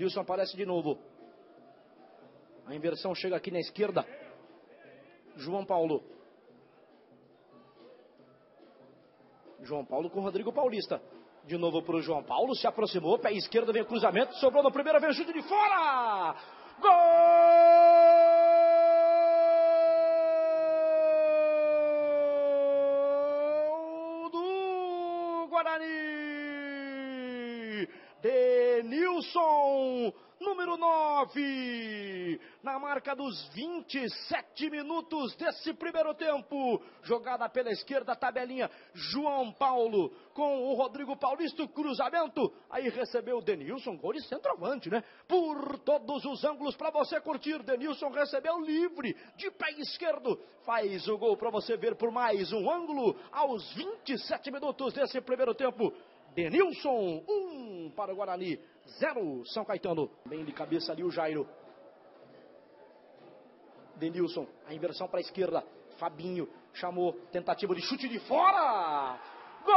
Denilson aparece de novo. A inversão chega aqui na esquerda. João Paulo. João Paulo com Rodrigo Paulista. De novo para o João Paulo. Se aproximou. Pé esquerdo, vem o cruzamento. Sobrou na primeira, vem o chute de fora. Gol do Guarani. Denilson, número 9, na marca dos 27 minutos desse primeiro tempo. Jogada pela esquerda, tabelinha, João Paulo com o Rodrigo Paulista, o cruzamento. Aí recebeu o Denilson, gol de centroavante, né? Por todos os ângulos para você curtir. Denilson recebeu livre, de pé esquerdo. Faz o gol para você ver por mais um ângulo aos 27 minutos desse primeiro tempo. Denilson, 1 para o Guarani, 0 São Caetano. Bem de cabeça ali o Jairo. Denilson, a inversão para a esquerda. Fabinho chamou, tentativa de chute de fora. Gol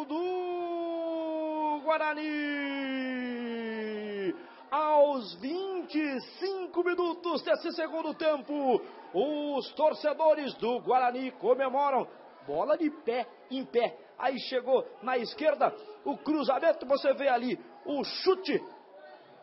do Guarani. Aos 25 minutos desse segundo tempo, os torcedores do Guarani comemoram. Bola de pé em pé. Aí chegou na esquerda o cruzamento. Você vê ali o chute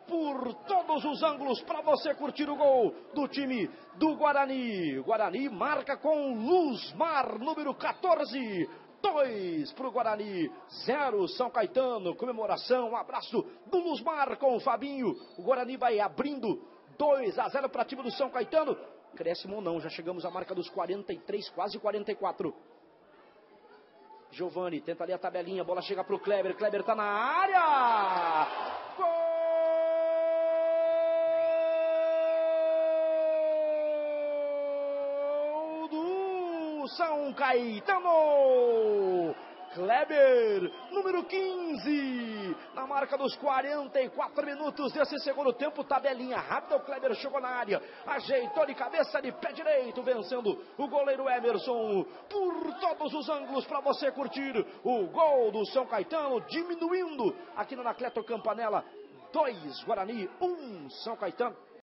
por todos os ângulos para você curtir o gol do time do Guarani. Guarani marca com Luzmar, número 14. 2 para o Guarani, 0 São Caetano. Comemoração, um abraço do Luzmar com o Fabinho. O Guarani vai abrindo 2-0 para o time do São Caetano. Crescimo ou não, já chegamos à marca dos 43, quase 44. Giovani tenta ali a tabelinha, a bola chega para o Kleber. Kleber está na área. Gol do São Caetano. Kleber, número 15, na marca dos 44 minutos desse segundo tempo. Tabelinha rápida, o Kleber chegou na área, ajeitou de cabeça, de pé direito, vencendo o goleiro Emerson. Por todos os ângulos para você curtir o gol do São Caetano, diminuindo aqui no Anacleto Campanella. 2 Guarani, 1 São Caetano.